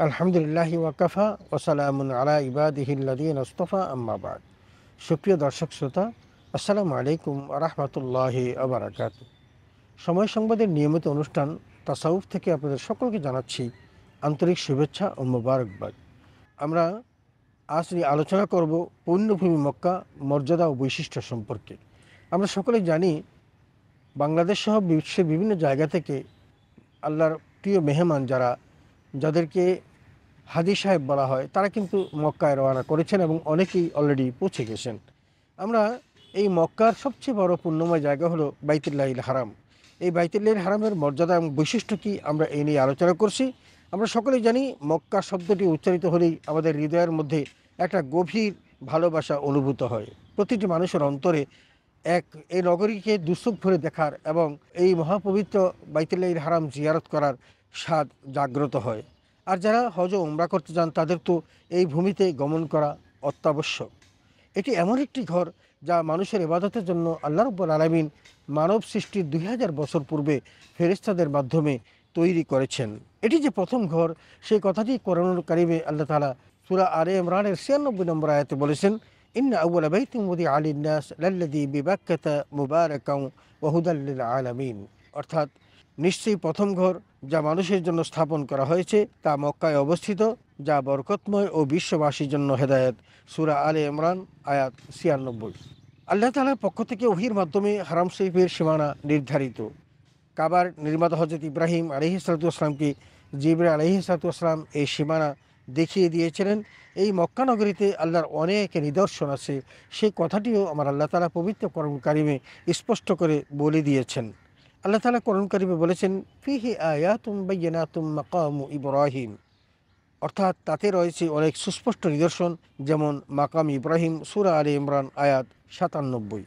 আলহামদুলিল্লাহি ওয়াকাফা ওসালামুন আলা ইবাদিহিল্লাযীনা ইসতাফা আম্মা বাদ। সুপ্রিয় দর্শক শ্রোতা, আসসালামু আলাইকুম ওয়া রাহমাতুল্লাহি ওয়া বারাকাতুহু। সময় সংবাদের নিয়মিত অনুষ্ঠান তাসাউফ থেকে আপনাদের সকলকে জানাচ্ছি আন্তরিক শুভেচ্ছা ও মোবারকবাদ। আমরা আজ নিয়ে আলোচনা করব পুণ্যভূমি মক্কা মর্যাদা ও বৈশিষ্ট্য সম্পর্কে। আমরা সকলেই জানি বাংলাদেশ সহ বিশ্বের বিভিন্ন জায়গা থেকে আল্লাহর প্রিয় মেহমান যাদেরকে হাজী সাহেব বলা হয়, তারা কিন্তু মক্কায় রওনা করেছেন এবং অনেকেই অলরেডি পৌঁছে গেছেন। আমরা এই মক্কার সবচেয়ে বড় পুণ্যময় জায়গা হলো বাইতুল্লাহিল হারাম। এই বাইতুল্লাহিল হারামের মর্যাদা এবং বৈশিষ্ট্য কী, আমরা এই নিয়ে আলোচনা করছি। আমরা সকলেই জানি মক্কা শব্দটি উচ্চারিত হলেই আমাদের হৃদয়ের মধ্যে একটা গভীর ভালোবাসা অনুভূত হয়। প্রতিটি মানুষের অন্তরে এই নগরীকে দুচোখ ভরে দেখার এবং এই মহাপবিত্র বাইতুল্লাহিল হারাম জিয়ারত করার স্বাদ জাগ্রত হয়। আর যারা হজ ও উমরা করতে যান তাদের তো এই ভূমিতে গমন করা অত্যাবশ্যক। এটি এমন একটি ঘর যা মানুষের ইবাদতের জন্য আল্লাহ রাব্বুল আলামিন মানব সৃষ্টির 2000 বছর পূর্বে ফেরেশতাদের মাধ্যমে তৈরি করেছেন। এটি যে প্রথম ঘর, সেই কথাটি কোরআনুল কারীমে আল্লাহ তাআলা সূরা আলে ইমরানের 96 নম্বর আয়াতে বলেছেন, ইন্না আউওয়ালা বাইতিন উযিআ লিন-নাস লাল্লাযী বিবাক্কাতা মুবারাকান ওয়া হুদাল লিল আলামিন। অর্থাৎ নিশ্চয়ই প্রথম ঘর যা মানুষের জন্য স্থাপন করা হয়েছে তা মক্কায় অবস্থিত, যা বরকতময় ও বিশ্ববাসীর জন্য হেদায়েত। সূরা আলে ইমরান আয়াত 96। আল্লাহ তাআলার পক্ষ থেকে ওহীর মাধ্যমে হারাম শরীফের সীমানা নির্ধারিত। কাবার নির্মাতা হযরত ইব্রাহিম আলাইহিসসালাতু ওয়াসসালামকে জিবরাইল আলাইহিসসালাতু ওয়াসসালাম এই সীমানা দেখিয়ে দিয়েছিলেন। এই মক্কা নগরীতে আল্লাহর অনেক নিদর্শন আছে, সেই কথাটিও আমার আল্লাহ তাআলা পবিত্র কোরআন কারিমে স্পষ্ট করে বলে দিয়েছেন। আল্লাহ তাআলা কোরআন কারিমে বলেছেন, ফিহি আয়াতুম বাইয়িনাতুম মাকামু ইব্রাহিম। অর্থাৎ তাতে রয়েছে অনেক সুস্পষ্ট নিদর্শন, যেমন মাকাম ইব্রাহিম, সূরা আলে ইমরান আয়াত 97।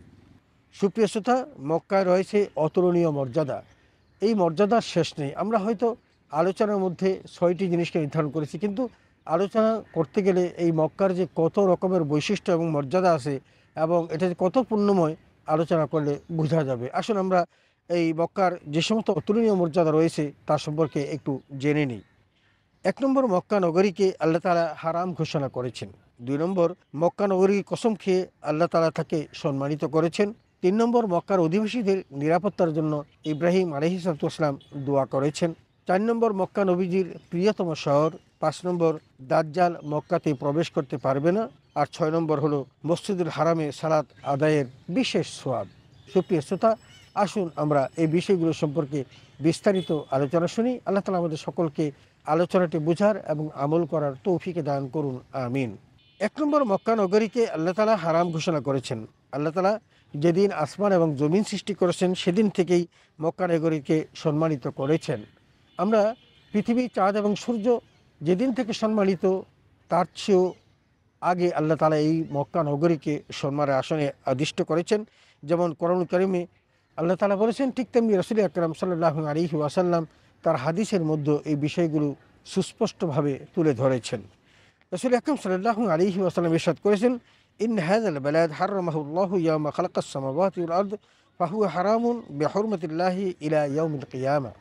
সুপ্রিয় শ্রোতা, মক্কায় রয়েছে অতুলনীয় মর্যাদা। এই মর্যাদার শেষ নেই। আমরা হয়তো আলোচনার মধ্যে 6টি জিনিসকে নির্ধারণ করেছি, কিন্তু আলোচনা করতে গেলে এই মক্কার যে কত রকমের বৈশিষ্ট্য এবং মর্যাদা আছে এবং এটা যে কত পুণ্যময়, আলোচনা করলে বোঝা যাবে। আসুন আমরা এই মক্কার যে সমস্ত অতুলনীয় মর্যাদা রয়েছে তার সম্পর্কে একটু জেনে নিই। 1 নম্বর, মক্কা নগরীকে আল্লাহ তাআলা হারাম ঘোষণা করেছেন। 2 নম্বর, মক্কা নগরীর কসম খেয়ে আল্লাহ তাআলা তাকে সম্মানিত করেছেন। 3 নম্বর, মক্কার অধিবাসীদের নিরাপত্তার জন্য ইব্রাহিম আলাইহিসসালাতু ওয়াসসালাম দোয়া করেছেন। 4 নম্বর, মক্কা নবীজির প্রিয়তম শহর। 5 নম্বর, দাজ্জাল মক্কাতে প্রবেশ করতে পারবে না। আর 6 নম্বর হলো মসজিদুল হারামে সালাত আদায়ের বিশেষ সওয়াব। সুপ্রিয় শ্রোতা, আসুন আমরা এই বিষয়গুলো সম্পর্কে বিস্তারিত আলোচনা শুনি। আল্লাহ তাআলা আমাদের সকলকে আলোচনাটি বুঝার এবং আমল করার তৌফিক দান করুন, আমিন। 1 নম্বর, মক্কা নগরীকে আল্লাহ তাআলা হারাম ঘোষণা করেছেন। আল্লাহ তাআলা যেদিন আসমান এবং জমিন সৃষ্টি করেছেন সেদিন থেকেই মক্কা নগরীকে সম্মানিত করেছেন। আমরা পৃথিবী, চাঁদ এবং সূর্য যেদিন থেকে সম্মানিত, তার চেয়েও আগে আল্লাহ তাআলা এই মক্কা নগরীকে সম্মানের আসনে আদিষ্ট করেছেন। যেমন কোরআন কারিমে আল্লাহ তাআলা বলেছেন, ঠিক তেমনি রাসূল আকরাম সাল্লাল্লাহু আলাইহি ওয়াসাল্লাম তার হাদিসের মধ্যে এই বিষয়গুলো সুস্পষ্টভাবে তুলে ধরেছেন। রাসূল আকরাম সাল্লাল্লাহু আলাইহি ওয়াসাল্লাম ইরশাদ করেছেন, ইন হাযাল বালাদ হারামাহুল্লাহু ইয়াওমা খালাকাস সামাওয়াতি ওয়াল আরদ ফাহুয়া হারামুন বিহুরমাতিল্লাহি ইলা ইয়াউমিল কিয়ামা।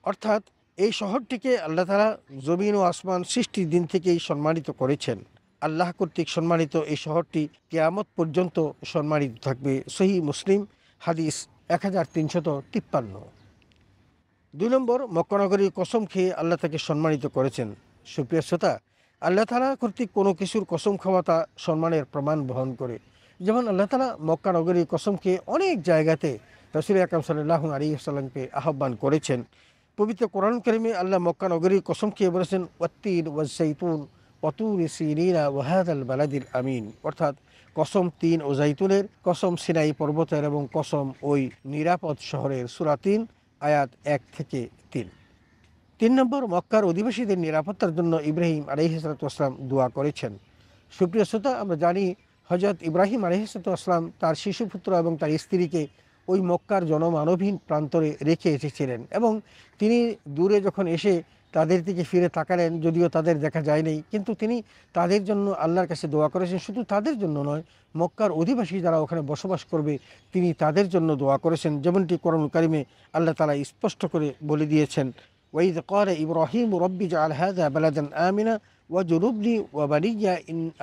অর্থাৎ এই শহরটিকে আল্লাহ তাআলা জমিন ও আসমান সৃষ্টির দিন থেকেই সম্মানিত করেছেন। আল্লাহ কর্তৃক সম্মানিত এই শহরটি কিয়ামত পর্যন্ত সম্মানিত থাকবে। সহিহ মুসলিম হাদিস 1353। 2 নম্বর, মক্কা নগরীর কসম খেয়ে আল্লাহ তাকে সম্মানিত করেছেন। সুপ্রিয় শ্রোতা, আল্লাহ তাআলা কর্তৃক কোনো কিছুর কসম খাওয়া তা সম্মানের প্রমাণ বহন করে। যেমন আল্লাহ তাআলা মক্কা নগরীর কসম খেয়ে অনেক জায়গাতে রাসূল আকরাম সাল্লাল্লাহু আলাইহি ওয়াসাল্লামকে আহ্বান করেছেন। পবিত্র কোরআন কারিমে আল্লাহ মক্কা নগরীর কসম খেয়ে বলেছেন, ওয়াত্তিন ওয়াজ-যাইতুন ওয়া তুরি সিনিনা ওয়া হাযাল বালাদিল আমিন। অর্থাৎ কসম তিন ও জাইতুনের, কসম সিনাই পর্বতের এবং কসম ওই নিরাপদ শহরের। সূরা 3 আয়াত 1 থেকে 3। 3 নম্বর, মক্কার অধিবাসীদের নিরাপত্তার জন্য ইব্রাহিম আলাইহিসসালাতু ওয়াসসালাম দোয়া করেছেন। সুপ্রিয় শ্রোতা, আমরা জানি হযরত ইব্রাহিম আলাইহিসসালাতু ওয়াসসালাম তার শিশুপুত্র এবং তার স্ত্রীকে ওই মক্কার জনমানবহীন প্রান্তরে রেখে এসেছিলেন এবং তিনি দূরে যখন এসে তাদের দিকে ফিরে তাকালেন, যদিও তাদের দেখা যায়নি, কিন্তু তিনি তাদের জন্য আল্লাহর কাছে দোয়া করেছেন। শুধু তাদের জন্য নয়, মক্কার অধিবাসী যারা ওখানে বসবাস করবে তিনি তাদের জন্য দোয়া করেছেন। যেমনটি কোরআন কারিমে আল্লাহ তাআলা স্পষ্ট করে বলে দিয়েছেন, ওয়াইদ ক্বালা ইব্রাহিম রব্বি জাআল হাযা বালাদান আমিনা ওয়াজনুবনি ওয়া বানিয়া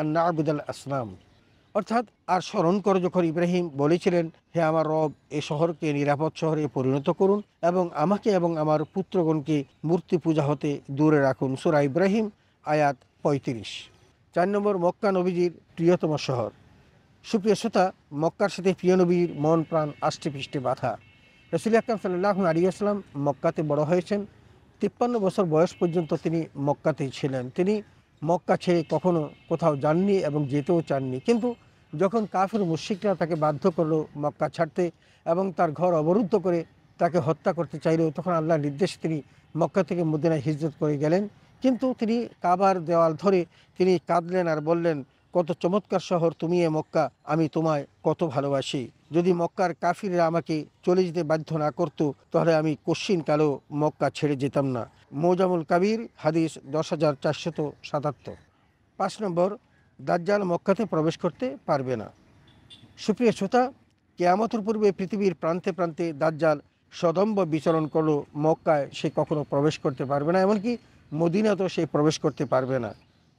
আন না'বুদাল আসনাম। অর্থাৎ আর স্মরণ করে যখন ইব্রাহিম বলেছিলেন, হে আমার রব, এ শহরকে নিরাপদ শহরে পরিণত করুন এবং আমাকে এবং আমার পুত্রগণকে মূর্তি পূজা হতে দূরে রাখুন। সূরা ইব্রাহিম আয়াত ৩৫। ৪ নম্বর, মক্কা নবীজির প্রিয়তম শহর। সুপ্রিয় শ্রোতা, মক্কার সাথে প্রিয় নবীর মন প্রাণ আষ্টে পৃষ্ঠে বাঁধা। রাসূল আকরাম সাল্লাল্লাহু আলাইহি ওয়াসাল্লাম মক্কাতে বড় হয়েছেন। ৫৩ বছর বয়স পর্যন্ত তিনি মক্কাতেই ছিলেন। তিনি মক্কা ছেড়ে কখনো কোথাও যাননি এবং যেতেও চাননি। কিন্তু যখন কাফির মুশরিকরা তাকে বাধ্য করলো মক্কা ছাড়তে এবং তার ঘর অবরুদ্ধ করে তাকে হত্যা করতে চাইল, তখন আল্লাহর নির্দেশে তিনি মক্কা থেকে মদিনায় হিজরত করে গেলেন। কিন্তু তিনি কাবার দেওয়াল ধরে তিনি কাঁদলেন আর বললেন, কত চমৎকার শহর তুমি এ মক্কা, আমি তোমায় কত ভালোবাসি। যদি মক্কার কাফিররা আমাকে চলে যেতে বাধ্য না করতো তাহলে আমি কশ্চিন কালেও মক্কা ছেড়ে যেতাম না। মৌজামুল কাবির হাদিস ১০,৪৭৭। ৫ নম্বর, দাজ্জাল মক্কাতে প্রবেশ করতে পারবে না। সুপ্রিয় শ্রোতা, কিয়ামতের পূর্বে পৃথিবীর প্রান্তে প্রান্তে দাজ্জাল সদম্ভ বিচরণ করলো, মক্কায় সে কখনো প্রবেশ করতে পারবে না, এমনকি মদিনাতেও সে প্রবেশ করতে পারবে না।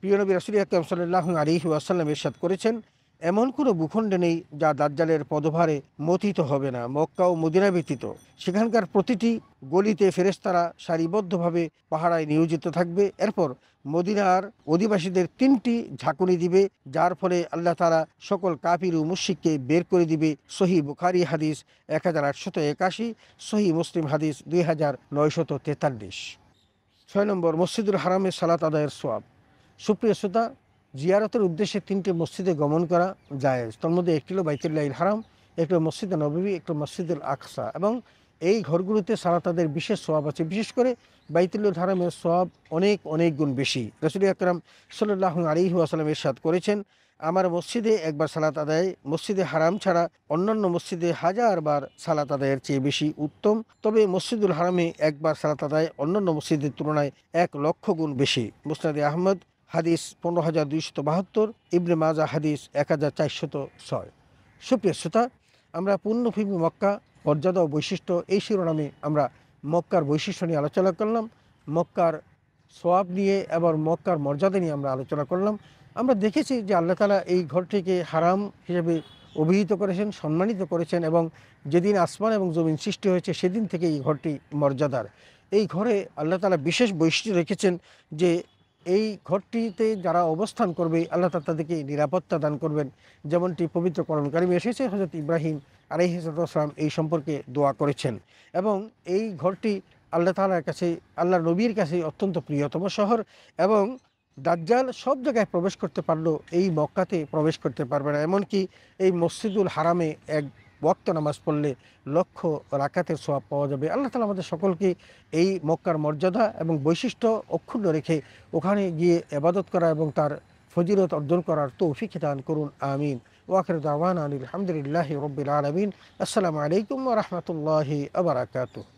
প্রিয় নবী রাসূল আকরাম সাল্লাল্লাহু আলাইহি ওয়াসাল্লাম ইরশাদ করেছেন, এমন কোনো ভূখণ্ড নেই যা দাজ্জালের পদভারে মথিত হবে না, মক্কা ও মদিনা ব্যতীত। সেখানকার প্রতিটি গলিতে ফেরেশতারা সারিবদ্ধভাবে পাহারায় নিয়োজিত থাকবে। এরপর মদিনার অধিবাসীদের ৩টি ঝাঁকুনি দিবে, যার ফলে আল্লাহ তাআলা সকল কাফির ও মুশরিককে বের করে দিবে। সহিহ বুখারী হাদিস ১৮৮১, সহিহ মুসলিম হাদিস ২৯৪৩। ৬ নম্বর, মসজিদুল হারামে সালাত আদায়ের সওয়াব। সুপ্রিয় শ্রোতা, জিয়ারতের উদ্দেশ্যে ৩টি মসজিদে গমন করা জায়েজ। তার মধ্যে একটি হলো বাইতুল্লাহিল হারাম, একটি মসজিদে নববী, একটি মসজিদুল আকসা। এবং এই ঘরগুলোতে সালাত আদায়ের বিশেষ সওয়াব আছে। বিশেষ করে বাইতুল হারামের সওয়াব অনেক অনেক গুণ বেশি। রাসূল আকরাম সাল্লাল্লাহু আলাইহি ওয়াসাল্লাম ইরশাদ করেছেন, আমার মসজিদে একবার সালাত আদায় মসজিদে হারাম ছাড়া অন্যান্য মসজিদে 1000 বার সালাত আদায়ের চেয়ে বেশি উত্তম। তবে মসজিদুল হারামে একবার সালাত আদায় অন্যান্য মসজিদের তুলনায় 1,00,000 গুণ বেশি। মুসনাদে আহমদ হাদিস ১৫,২৭২, ইবনে মাজা হাদিস ১,৪০৬। সুপ্রিয় শ্রোতা, আমরা পুণ্যভূমি মক্কা, মর্যাদা ও বৈশিষ্ট্য, এই শিরোনামে আমরা মক্কার বৈশিষ্ট্য নিয়ে আলোচনা করলাম, মক্কার সওয়াব নিয়ে এবং মক্কার মর্যাদা নিয়ে আমরা আলোচনা করলাম। আমরা দেখেছি যে আল্লাহ তাআলা এই ঘরটিকে হারাম হিসেবে অভিহিত করেছেন, সম্মানিত করেছেন এবং যেদিন আসমান এবং জমিন সৃষ্টি হয়েছে সেদিন থেকে এই ঘরটি মর্যাদার। এই ঘরে আল্লাহ তাআলা বিশেষ বৈশিষ্ট্য রেখেছেন যে এই ঘরটিতে যারা অবস্থান করবে আল্লাহ তাআলা তাদেরকে নিরাপত্তা দান করবেন। যেমনটি পবিত্র কোরআন কারিমে এসেছে, হযরত ইব্রাহিম আলাইহিস সালাম এই সম্পর্কে দোয়া করেছেন। এবং এই ঘরটি আল্লাহ তাআলার কাছে, আল্লাহর নবীর কাছে অত্যন্ত প্রিয়তম শহর। এবং দাজ্জাল সব জায়গায় প্রবেশ করতে পারলেও এই মক্কাতে প্রবেশ করতে পারবে না। এমনকি এই মসজিদুল হারামে এক ওয়াক্ত নামাজ পড়লে 1,00,000 রাকাতের সওয়াব পাওয়া যাবে। আল্লাহ তাআলা আমাদের সকলকে এই মক্কার মর্যাদা এবং বৈশিষ্ট্য অক্ষুণ্ণ রেখে ওখানে গিয়ে ইবাদত করা এবং তার ফজিলত অর্জন করার তৌফিক দান করুন, আমিন। ওয়া আখিরু দাওয়ানা আনিল হামদুলিল্লাহি রাব্বিল আলামিন। আসসালামু আলাইকুম ওয়া রাহমাতুল্লাহি ওয়া বারাকাতুহু।